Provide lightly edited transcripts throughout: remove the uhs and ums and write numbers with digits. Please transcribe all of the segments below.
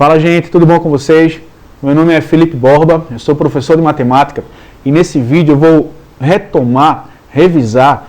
Fala, gente, tudo bom com vocês? Meu nome é Felipe Borba, eu sou professor de matemática e nesse vídeo eu vou revisar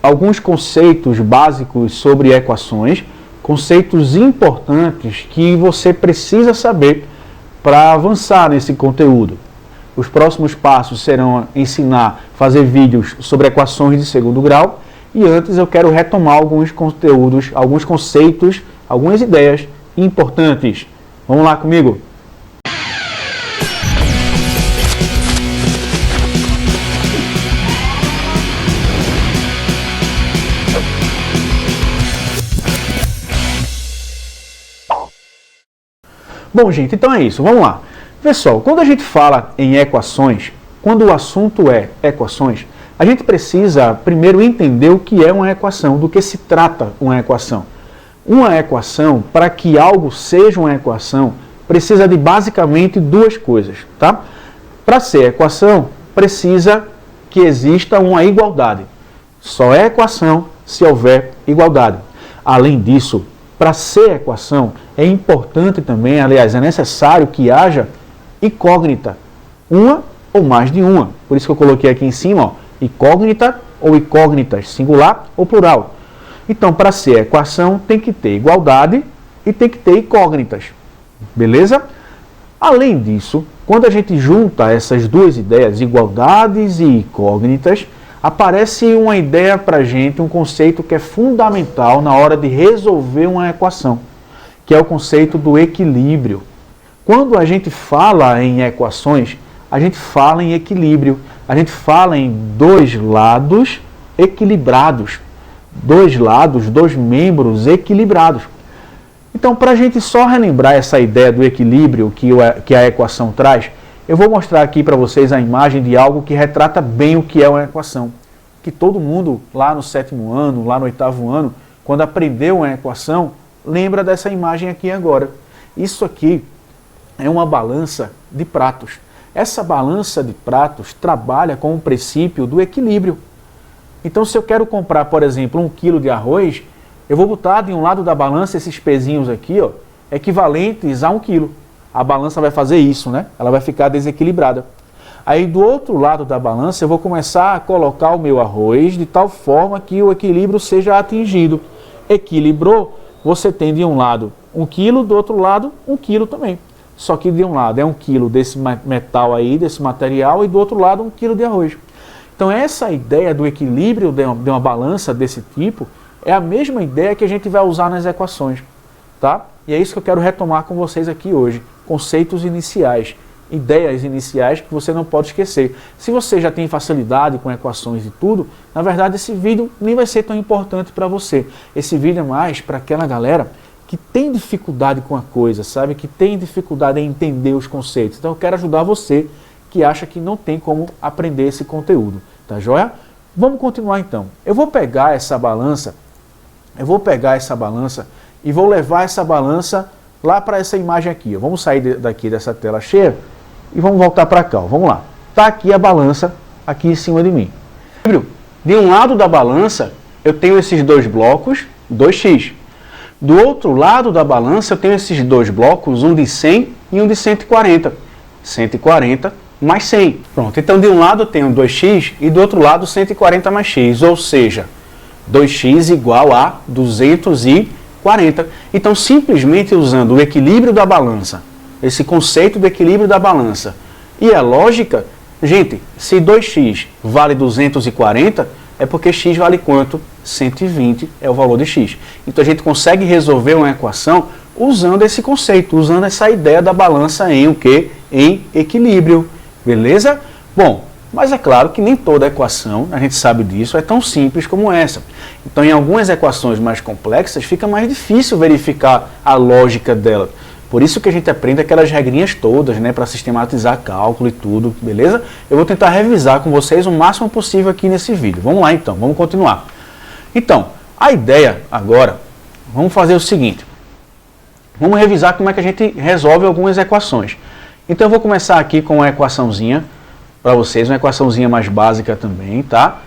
alguns conceitos básicos sobre equações, conceitos importantes que você precisa saber para avançar nesse conteúdo. Os próximos passos serão ensinar a fazer vídeos sobre equações de segundo grau e antes eu quero retomar alguns conteúdos, alguns conceitos, algumas ideias importantes. Vamos lá comigo? Bom, gente, então é isso, vamos lá. Pessoal, quando a gente fala em equações, quando o assunto é equações, a gente precisa primeiro entender o que é uma equação, do que se trata uma equação. Uma equação, para que algo seja uma equação, precisa de basicamente duas coisas, tá? Para ser equação, precisa que exista uma igualdade. Só é equação se houver igualdade. Além disso, para ser equação, é importante também, aliás, é necessário que haja incógnita, uma ou mais de uma. Por isso que eu coloquei aqui em cima, ó, incógnita ou incógnitas, singular ou plural. Então, para ser equação, tem que ter igualdade e tem que ter incógnitas. Beleza? Além disso, quando a gente junta essas duas ideias, igualdades e incógnitas, aparece uma ideia para a gente, um conceito que é fundamental na hora de resolver uma equação, que é o conceito do equilíbrio. Quando a gente fala em equações, a gente fala em equilíbrio, a gente fala em dois lados equilibrados, dois lados, dois membros equilibrados. Então, para a gente só relembrar essa ideia do equilíbrio que a equação traz, eu vou mostrar aqui para vocês a imagem de algo que retrata bem o que é uma equação. Que todo mundo lá no 7º ano, lá no 8º ano, quando aprendeu uma equação, lembra dessa imagem aqui agora. Isso aqui é uma balança de pratos. Essa balança de pratos trabalha com o princípio do equilíbrio. Então, se eu quero comprar, por exemplo, 1 kg de arroz, eu vou botar de um lado da balança esses pezinhos aqui, ó, equivalentes a 1 kg. A balança vai fazer isso, né? Ela vai ficar desequilibrada. Aí, do outro lado da balança, eu vou começar a colocar o meu arroz de tal forma que o equilíbrio seja atingido. Equilibrou, você tem de um lado 1 kg, do outro lado 1 kg também. Só que de um lado é 1 kg desse metal aí, desse material, e do outro lado 1 kg de arroz. Então, essa ideia do equilíbrio de uma balança desse tipo é a mesma ideia que a gente vai usar nas equações, tá? E é isso que eu quero retomar com vocês aqui hoje. Conceitos iniciais, ideias iniciais que você não pode esquecer. Se você já tem facilidade com equações e tudo, na verdade esse vídeo nem vai ser tão importante para você. Esse vídeo é mais para aquela galera que tem dificuldade com a coisa, sabe? Que tem dificuldade em entender os conceitos. Então eu quero ajudar você que acha que não tem como aprender esse conteúdo, tá joia? Vamos continuar então. Eu vou pegar essa balança e vou levar essa balança lá para essa imagem aqui. Vamos sair daqui dessa tela cheia e vamos voltar para cá. Ó. Vamos lá. Está aqui a balança, aqui em cima de mim. De um lado da balança, eu tenho esses dois blocos, 2x. Do outro lado da balança, eu tenho esses dois blocos, um de 100 e um de 140. 140 mais 100. Pronto, então de um lado eu tenho 2x e do outro lado 140 mais x, ou seja, 2x igual a 240. Então, simplesmente usando o equilíbrio da balança, esse conceito do equilíbrio da balança e a lógica, gente, se 2x vale 240, é porque x vale quanto? 120 é o valor de x. Então, a gente consegue resolver uma equação usando esse conceito, usando essa ideia da balança em o quê? Em equilíbrio. Beleza? Bom, mas é claro que nem toda equação, a gente sabe disso, é tão simples como essa. Então, em algumas equações mais complexas, fica mais difícil verificar a lógica dela. Por isso que a gente aprende aquelas regrinhas todas, né, para sistematizar cálculo e tudo, beleza? Eu vou tentar revisar com vocês o máximo possível aqui nesse vídeo. Vamos lá então, vamos continuar. Então, a ideia agora, vamos fazer o seguinte. Vamos revisar como é que a gente resolve algumas equações. Então eu vou começar aqui com uma equaçãozinha para vocês, uma equaçãozinha mais básica também, tá?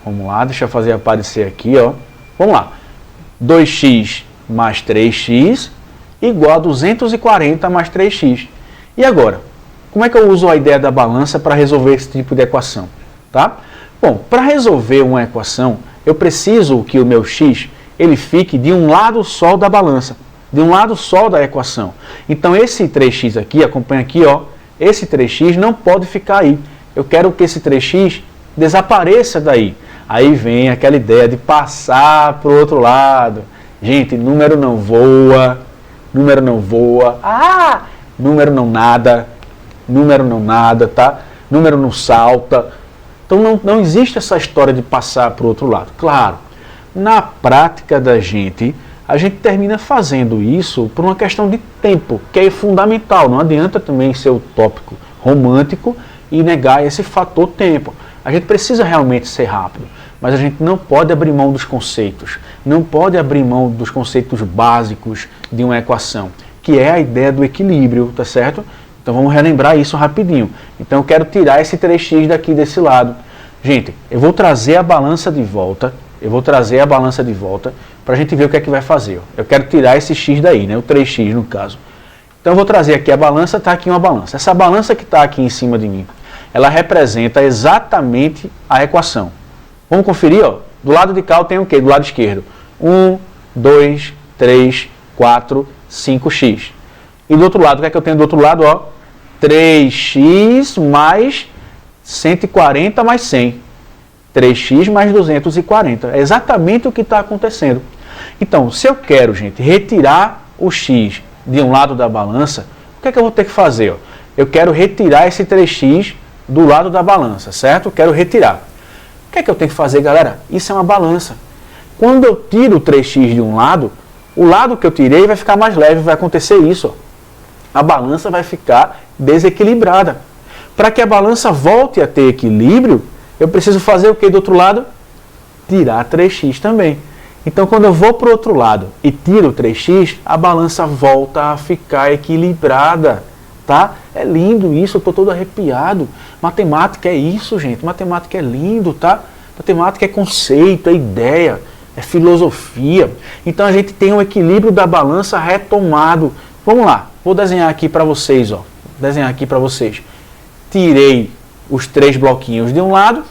Vamos lá, deixa eu fazer aparecer aqui, ó. Vamos lá. 2x mais 3x igual a 240 mais 3x. E agora? Como é que eu uso a ideia da balança para resolver esse tipo de equação? Tá? Bom, para resolver uma equação, eu preciso que o meu x ele fique de um lado só da balança, de um lado só da equação. Então esse 3x aqui, acompanha aqui, ó, esse 3x não pode ficar aí. Eu quero que esse 3x desapareça daí. Aí vem aquela ideia de passar para o outro lado. Gente, número não voa, número não voa, número não nada, tá? Número não salta. Então não existe essa história de passar para o outro lado. Claro, na prática da gente, a gente termina fazendo isso por uma questão de tempo, que é fundamental. Não adianta também ser utópico, romântico e negar esse fator tempo. A gente precisa realmente ser rápido, mas a gente não pode abrir mão dos conceitos, não pode abrir mão dos conceitos básicos de uma equação, que é a ideia do equilíbrio, tá certo? Então vamos relembrar isso rapidinho. Então eu quero tirar esse 3x daqui desse lado. Gente, eu vou trazer a balança de volta, para a gente ver o que é que vai fazer. Eu quero tirar esse x daí, né? O 3x no caso. Então eu vou trazer aqui a balança, está aqui uma balança. Essa balança que está aqui em cima de mim, ela representa exatamente a equação. Vamos conferir, ó. Do lado de cá eu tenho o quê? Do lado esquerdo. 1, 2, 3, 4, 5x. E do outro lado, o que é que eu tenho do outro lado? Ó, 3x mais 140 mais 100. 3x mais 240. É exatamente o que está acontecendo. Então, se eu quero, gente, retirar o x de um lado da balança, o que é que eu vou ter que fazer? Ó? Eu quero retirar esse 3x do lado da balança, certo? Eu quero retirar. O que é que eu tenho que fazer, galera? Isso é uma balança. Quando eu tiro o 3x de um lado, o lado que eu tirei vai ficar mais leve, vai acontecer isso. Ó. A balança vai ficar desequilibrada. Para que a balança volte a ter equilíbrio, eu preciso fazer o que do outro lado? Tirar 3x também. Então, quando eu vou para o outro lado e tiro 3x, a balança volta a ficar equilibrada. Tá? É lindo isso, eu estou todo arrepiado. Matemática é isso, gente. Matemática é lindo, tá? Matemática é conceito, é ideia, é filosofia. Então, a gente tem um equilíbrio da balança retomado. Vamos lá, vou desenhar aqui para vocês, ó. Desenhar aqui para vocês. Tirei os 3 bloquinhos de um lado,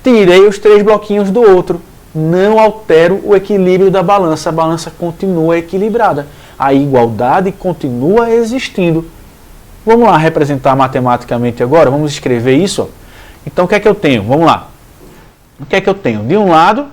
tirei os 3 bloquinhos do outro. Não altero o equilíbrio da balança. A balança continua equilibrada. A igualdade continua existindo. Vamos lá representar matematicamente agora. Vamos escrever isso. Ó. Então, o que é que eu tenho? Vamos lá. O que é que eu tenho? De um lado,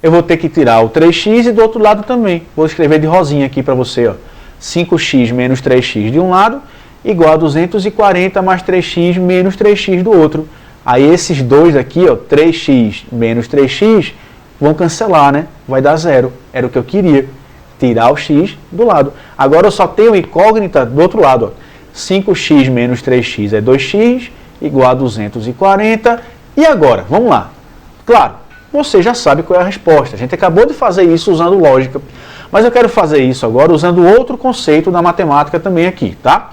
eu vou ter que tirar o 3x e do outro lado também. Vou escrever de rosinha aqui para você. Ó. 5x menos 3x de um lado igual a 240 mais 3x menos 3x do outro. Aí esses dois aqui, ó, 3x menos 3x, vão cancelar, né? Vai dar zero. Era o que eu queria. Tirar o x do lado. Agora eu só tenho incógnita do outro lado. Ó. 5x menos 3x é 2x, igual a 240. E agora? Vamos lá. Claro, você já sabe qual é a resposta. A gente acabou de fazer isso usando lógica. Mas eu quero fazer isso agora usando outro conceito da matemática também aqui, tá?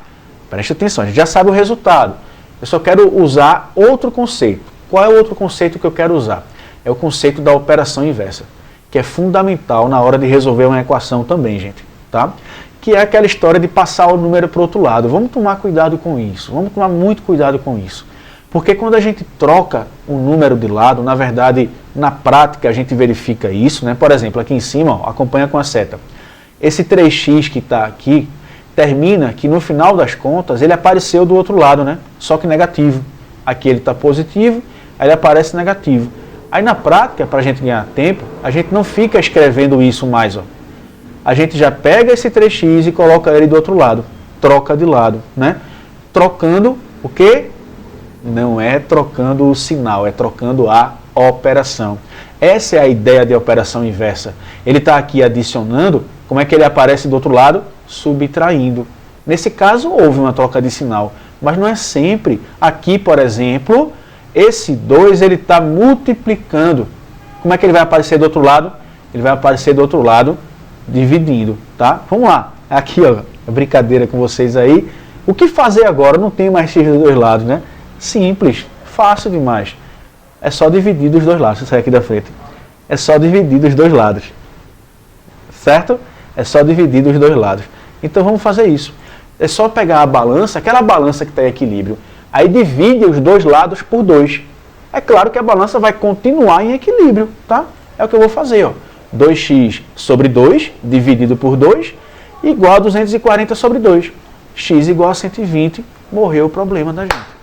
Preste atenção, a gente já sabe o resultado. Eu só quero usar outro conceito. Qual é o outro conceito que eu quero usar? É o conceito da operação inversa, que é fundamental na hora de resolver uma equação também, gente. Tá? Que é aquela história de passar o número para o outro lado. Vamos tomar cuidado com isso. Vamos tomar muito cuidado com isso. Porque quando a gente troca o número de lado, na verdade, na prática a gente verifica isso. Né? Por exemplo, aqui em cima, ó, acompanha com a seta. Esse 3x que está aqui, termina que no final das contas ele apareceu do outro lado, né? Só que negativo. Aqui ele está positivo, aí ele aparece negativo. Aí na prática, para a gente ganhar tempo, a gente não fica escrevendo isso mais. Ó. A gente já pega esse 3x e coloca ele do outro lado. Troca de lado, né? Trocando o quê? Não é trocando o sinal, é trocando a operação. Essa é a ideia de operação inversa. Ele está aqui adicionando, como é que ele aparece do outro lado? Subtraindo. Nesse caso, houve uma troca de sinal, mas não é sempre. Aqui, por exemplo, esse 2 ele está multiplicando. Como é que ele vai aparecer do outro lado? Ele vai aparecer do outro lado dividindo, tá? Vamos lá. Aqui, ó, brincadeira com vocês aí. O que fazer agora? Não tem mais x dos dois lados, né? Simples, fácil demais. É só dividir dos dois lados. Deixa eu sair aqui da frente. É só dividir dos dois lados. Certo? É só dividir dos dois lados. Então vamos fazer isso. É só pegar a balança, aquela balança que está em equilíbrio, aí divide os dois lados por 2. É claro que a balança vai continuar em equilíbrio, tá? É o que eu vou fazer, ó. 2x sobre 2, dividido por 2, igual a 240 sobre 2. X igual a 120, morreu o problema da gente.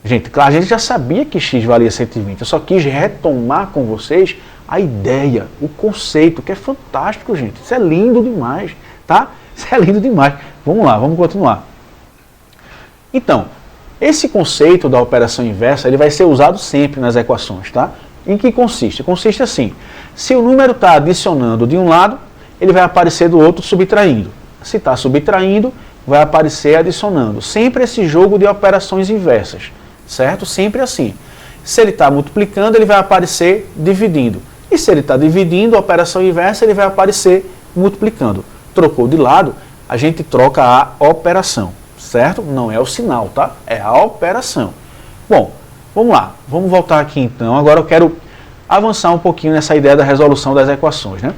Gente, claro, a gente já sabia que x valia 120, eu só quis retomar com vocês a ideia, o conceito, que é fantástico, gente. Isso é lindo demais, tá? Isso é lindo demais. Vamos lá, vamos continuar. Então, esse conceito da operação inversa, ele vai ser usado sempre nas equações, tá? Em que consiste? Consiste assim, se o número está adicionando de um lado, ele vai aparecer do outro subtraindo. Se está subtraindo, vai aparecer adicionando. Sempre esse jogo de operações inversas, certo? Sempre assim. Se ele está multiplicando, ele vai aparecer dividindo. E se ele está dividindo, a operação inversa, ele vai aparecer multiplicando. Trocou de lado, a gente troca a operação, certo? Não é o sinal, tá? É a operação. Bom, vamos lá. Vamos voltar aqui então. Agora eu quero avançar um pouquinho nessa ideia da resolução das equações, né?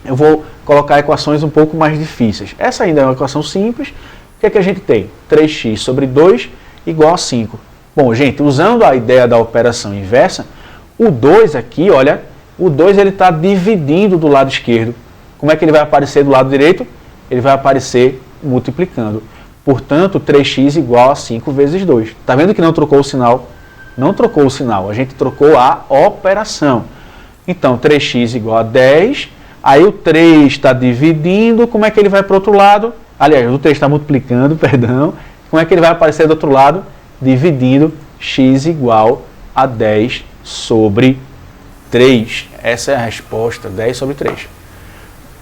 Eu vou colocar equações um pouco mais difíceis. Essa ainda é uma equação simples. O que é que a gente tem? 3x sobre 2 igual a 5. Bom, gente, usando a ideia da operação inversa, o 2 aqui, olha, o 2 ele está dividindo do lado esquerdo. Como é que ele vai aparecer do lado direito? Ele vai aparecer multiplicando. Portanto, 3x igual a 5 vezes 2. Está vendo que não trocou o sinal? Não trocou o sinal, a gente trocou a operação. Então, 3x igual a 10. Aí o 3 está dividindo, como é que ele vai para o outro lado? Aliás, o 3 está multiplicando, perdão. Como é que ele vai aparecer do outro lado? Dividindo x igual a 10 sobre 3. Essa é a resposta, 10 sobre 3.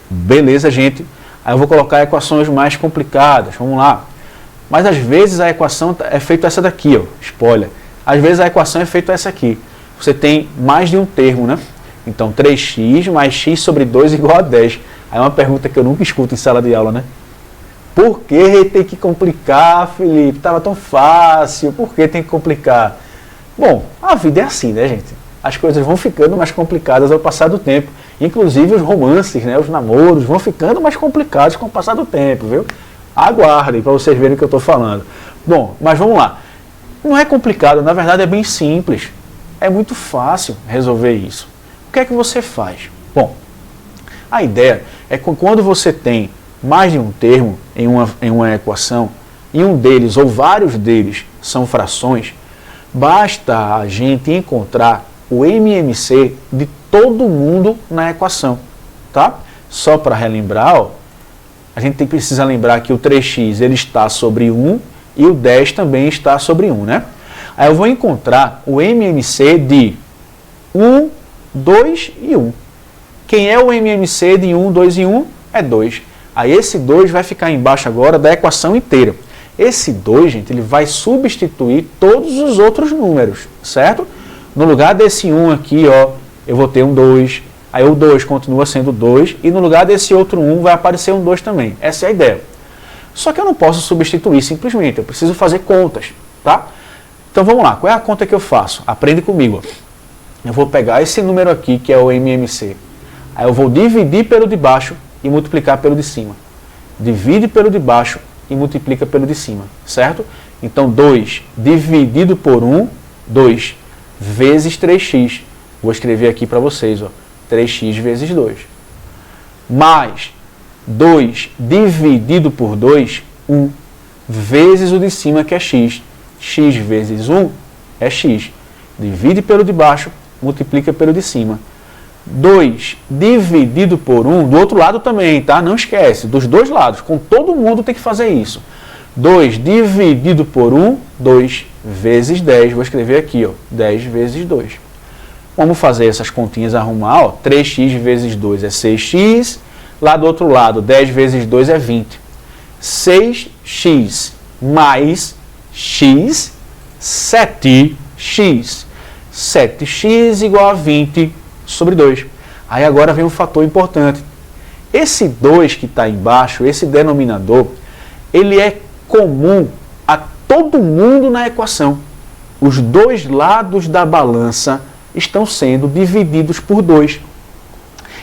Beleza, gente? Aí eu vou colocar equações mais complicadas, vamos lá. Mas às vezes a equação é feita essa daqui, ó, spoiler. Às vezes a equação é feita essa aqui. Você tem mais de um termo, né? Então 3x mais x sobre 2 igual a 10. Aí é uma pergunta que eu nunca escuto em sala de aula, né? Por que tem que complicar, Felipe? Estava tão fácil, por que tem que complicar? Bom, a vida é assim, né, gente? As coisas vão ficando mais complicadas ao passar do tempo. Inclusive os romances, né, os namoros vão ficando mais complicados com o passar do tempo, viu? Aguardem para vocês verem o que eu estou falando. Bom, mas vamos lá. Não é complicado, na verdade é bem simples. É muito fácil resolver isso. O que é que você faz? Bom, a ideia é que quando você tem mais de um termo em uma equação, e um deles ou vários deles são frações, basta a gente encontrar o MMC de todo mundo na equação, tá? Só para relembrar, ó, a gente precisa lembrar que o 3x ele está sobre 1 e o 10 também está sobre 1, né? Aí eu vou encontrar o MMC de 1, 2 e 1. Quem é o MMC de 1, 2 e 1? É 2. Aí esse 2 vai ficar embaixo agora da equação inteira. Esse 2, gente, ele vai substituir todos os outros números, certo? No lugar desse 1 aqui, ó, eu vou ter um 2. Aí o 2 continua sendo 2. E no lugar desse outro 1 vai aparecer um 2 também. Essa é a ideia. Só que eu não posso substituir simplesmente. Eu preciso fazer contas, tá? Então vamos lá. Qual é a conta que eu faço? Aprende comigo. Eu vou pegar esse número aqui, que é o MMC. Aí eu vou dividir pelo de baixo e multiplicar pelo de cima. Divide pelo de baixo e multiplica pelo de cima, certo? Então 2 dividido por 1, 2 vezes 3x. Vou escrever aqui para vocês, ó, 3x vezes 2. Mais 2 dividido por 2, 1, vezes o de cima, que é x. X vezes 1 é x. Divide pelo de baixo, multiplica pelo de cima. 2 dividido por 1, do outro lado também, tá? Não esquece, dos dois lados, com todo mundo tem que fazer isso. 2 dividido por 1, 2 vezes 10. Vou escrever aqui, ó, 10 vezes 2. Vamos fazer essas continhas, arrumar, ó, 3x vezes 2 é 6x, lá do outro lado, 10 vezes 2 é 20. 6x mais x, 7x. 7x igual a 20 sobre 2. Aí agora vem um fator importante. Esse 2 que está embaixo, esse denominador, ele é comum a todo mundo na equação. Os dois lados da balança estão sendo divididos por 2.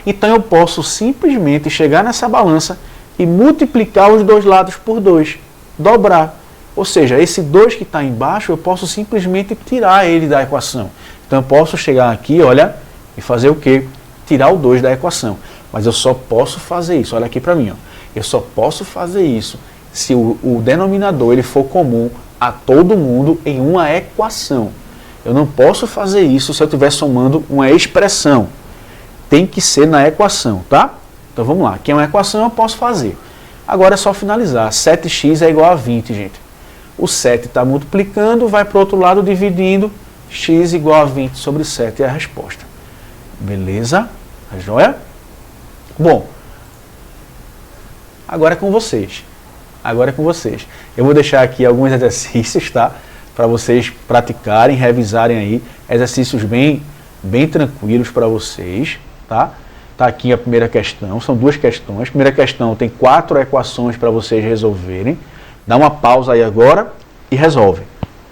Então eu posso simplesmente chegar nessa balança e multiplicar os dois lados por 2, dobrar. Ou seja, esse 2 que está embaixo, eu posso simplesmente tirar ele da equação. Então eu posso chegar aqui, olha, e fazer o quê? Tirar o 2 da equação. Mas eu só posso fazer isso, olha aqui para mim, ó. Eu só posso fazer isso se o denominador ele for comum a todo mundo em uma equação. Eu não posso fazer isso se eu estiver somando uma expressão. Tem que ser na equação, tá? Então vamos lá, aqui é uma equação, eu posso fazer. Agora é só finalizar. 7x é igual a 20, gente. O 7 está multiplicando, vai para o outro lado dividindo, x igual a 20 sobre 7 é a resposta. Beleza? Tá joia? Bom, agora é com vocês. Agora é com vocês. Eu vou deixar aqui alguns exercícios, tá? Para vocês praticarem, revisarem aí. Exercícios bem tranquilos para vocês, tá? Tá aqui a primeira questão, são 2 questões. Primeira questão tem 4 equações para vocês resolverem. Dá uma pausa aí agora e resolve,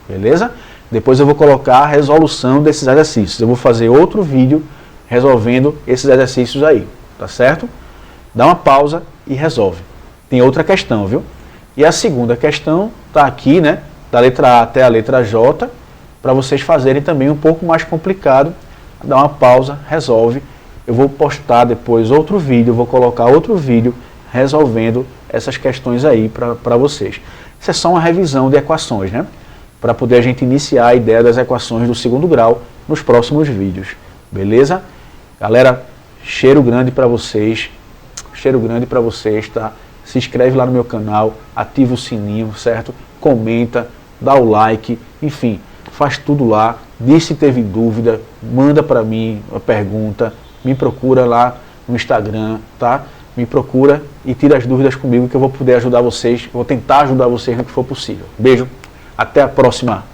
beleza? Depois eu vou colocar a resolução desses exercícios. Eu vou fazer outro vídeo resolvendo esses exercícios aí, tá certo? Dá uma pausa e resolve. Tem outra questão, viu? E a segunda questão tá aqui, né? Da letra A até a letra J, para vocês fazerem também um pouco mais complicado. Dá uma pausa, resolve. Eu vou postar depois outro vídeo, vou colocar outro vídeo resolvendo essas questões aí para vocês. Isso é só uma revisão de equações, né? Para poder a gente iniciar a ideia das equações do segundo grau nos próximos vídeos. Beleza? Galera, cheiro grande para vocês. Cheiro grande para vocês, tá? Se inscreve lá no meu canal, ativa o sininho, certo? Comenta, dá o like, enfim, faz tudo lá. Diz se teve dúvida, manda para mim a pergunta, me procura lá no Instagram, tá? Me procura e tira as dúvidas comigo que eu vou poder ajudar vocês, vou tentar ajudar vocês no que for possível. Beijo, até a próxima!